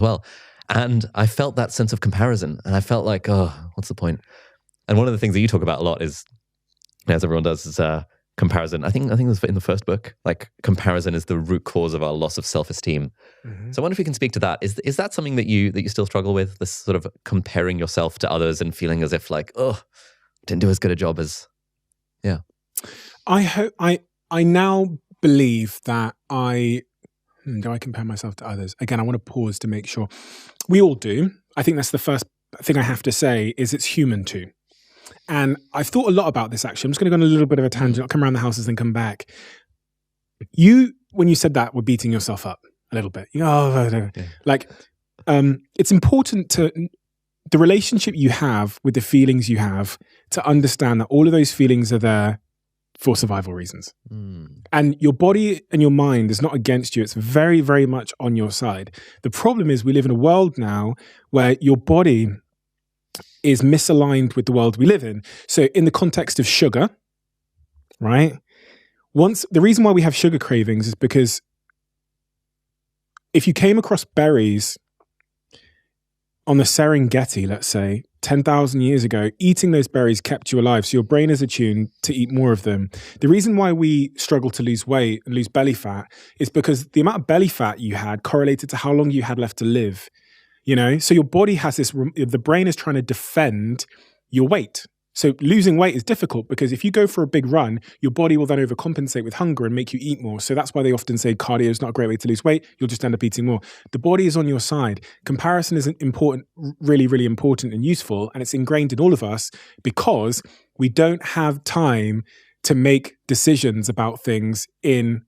well. And I felt that sense of comparison. And I felt like, oh, what's the point? And one of the things that you talk about a lot is, as everyone does, is comparison. I think it was in the first book, like comparison is the root cause of our loss of self-esteem. Mm-hmm. So I wonder if you can speak to that. Is that something that you still struggle with? This sort of comparing yourself to others and feeling as if like, oh, didn't do as good a job as, yeah. I now believe that do I compare myself to others? Again, I want to pause to make sure. We all do. I think that's the first thing I have to say is it's human too. And I've thought a lot about this actually. I'm just going to go on a little bit of a tangent. I'll come around the houses and come back. When you said that, were beating yourself up a little bit. It's important to the relationship you have with the feelings you have to understand that all of those feelings are there for survival reasons. And your body and your mind is not against you. It's very, very much on your side. The problem is we live in a world now where your body is misaligned with the world we live in. So in the context of sugar, right? The reason why we have sugar cravings is because if you came across berries on the Serengeti, let's say, 10,000 years ago, eating those berries kept you alive. So your brain is attuned to eat more of them. The reason why we struggle to lose weight and lose belly fat is because the amount of belly fat you had correlated to how long you had left to live. So your body has the brain is trying to defend your weight. So losing weight is difficult because if you go for a big run, your body will then overcompensate with hunger and make you eat more. So that's why they often say cardio is not a great way to lose weight. You'll just end up eating more. The body is on your side. Comparison is important, really, really important and useful. And it's ingrained in all of us because we don't have time to make decisions about things in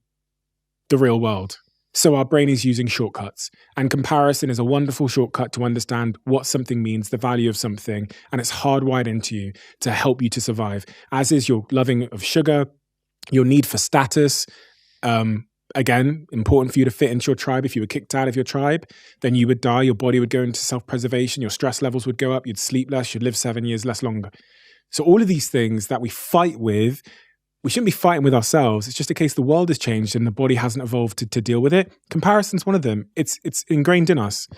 the real world. So our brain is using shortcuts, and comparison is a wonderful shortcut to understand what something means, the value of something, and it's hardwired into you to help you to survive, as is your loving of sugar, your need for status. Again, important for you to fit into your tribe. If you were kicked out of your tribe, then you would die. Your body would go into self-preservation. Your stress levels would go up. You'd sleep less. You'd live 7 years less longer. So all of these things that we fight with, we shouldn't be fighting with ourselves. It's just a case the world has changed and the body hasn't evolved to deal with it. Comparison's one of them. It's ingrained in us.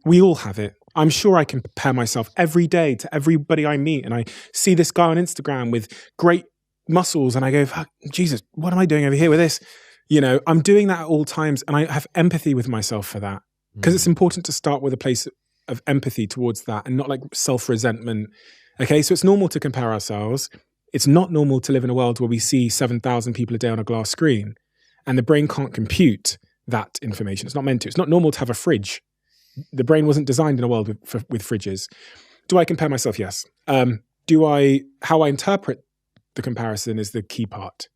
We all have it. I'm sure I can compare myself every day to everybody I meet, and I see this guy on Instagram with great muscles, and I go, Jesus, what am I doing over here with this? I'm doing that at all times, and I have empathy with myself for that because it's important to start with a place of empathy towards that and not like self-resentment. Okay, so it's normal to compare ourselves. It's not normal to live in a world where we see 7,000 people a day on a glass screen and the brain can't compute that information. It's not meant to. It's not normal to have a fridge. The brain wasn't designed in a world with fridges. Do I compare myself? Yes. How I interpret the comparison is the key part.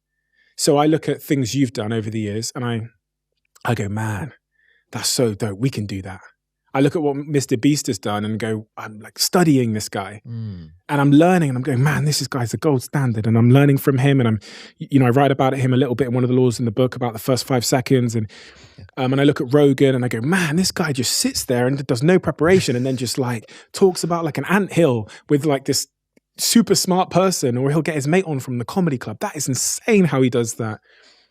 So I look at things you've done over the years and I go, man, that's so dope. We can do that. I look at what Mr. Beast has done and go, I'm like studying this guy and I'm learning and I'm going, man, this guy's the gold standard. And I'm learning from him. And I write about him a little bit in one of the laws in the book about the first 5 seconds. And I look at Rogan and I go, man, this guy just sits there and does no preparation. And then just like talks about like an anthill with like this super smart person, or he'll get his mate on from the comedy club. That is insane how he does that.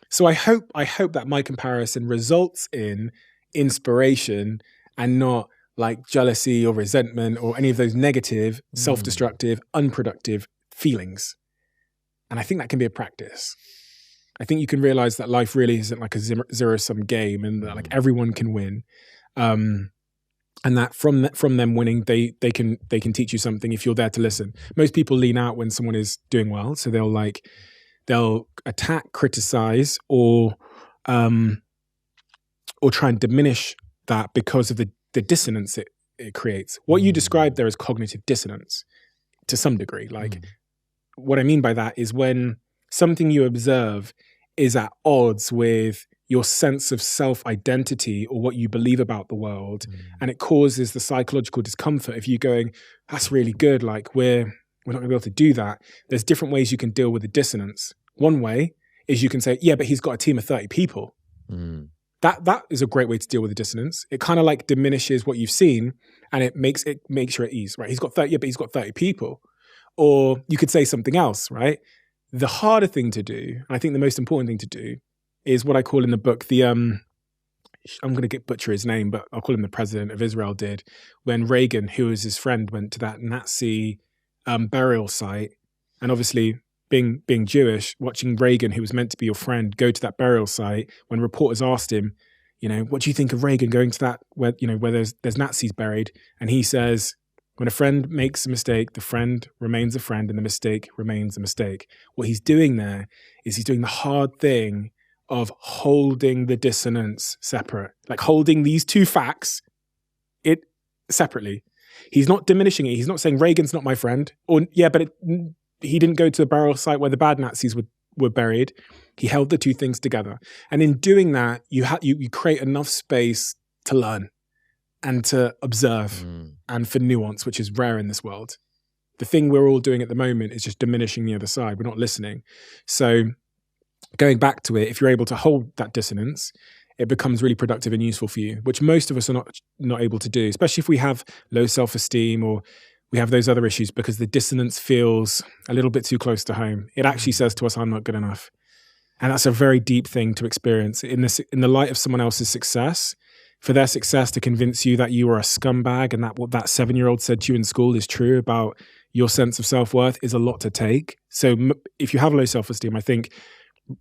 So I hope that my comparison results in inspiration and not like jealousy or resentment or any of those negative, self-destructive, unproductive feelings. And I think that can be a practice. I think you can realize that life really isn't like a zero-sum game and that like everyone can win. And that from them winning, they can teach you something if you're there to listen. Most people lean out when someone is doing well. So they'll attack, criticize, or try and diminish that because of the dissonance it creates. What you described there is cognitive dissonance to some degree. Like what I mean by that is when something you observe is at odds with your sense of self-identity or what you believe about the world, and it causes the psychological discomfort of you going, that's really good, like we're not gonna be able to do that. There's different ways you can deal with the dissonance. One way is you can say, yeah, but he's got a team of 30 people. That is a great way to deal with the dissonance. It kind of like diminishes what you've seen and it makes you at ease, right? He's got 30 people. Or you could say something else, right? The harder thing to do, and I think the most important thing to do, is what I call in the book I'm going to butcher his name, but I'll call him the president of Israel, did when Reagan, who was his friend, went to that Nazi burial site. And obviously, being Jewish, watching Reagan, who was meant to be your friend, go to that burial site, when reporters asked him, what do you think of Reagan going to that where there's Nazis buried? And he says, when a friend makes a mistake, the friend remains a friend and the mistake remains a mistake. What he's doing there is he's doing the hard thing of holding the dissonance separate, like holding these two facts separately. He's not diminishing it. He's not saying Reagan's not my friend, or but he didn't go to the burial site where the bad Nazis were buried. He held the two things together, and in doing that, you create enough space to learn and to observe and for nuance, which is rare in this world. The thing we're all doing at the moment is just diminishing the other side. We're not listening. So going back to it, if you're able to hold that dissonance, it becomes really productive and useful for you, which most of us are not able to do, especially if we have low self-esteem or we have those other issues, because the dissonance feels a little bit too close to home. It actually says to us, I'm not good enough. And that's a very deep thing to experience in the light of someone else's success. For their success to convince you that you are a scumbag and that what that 7-year-old said to you in school is true about your sense of self-worth is a lot to take. So if you have low self-esteem, I think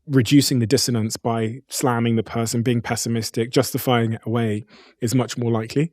reducing the dissonance by slamming the person, being pessimistic, justifying it away is much more likely.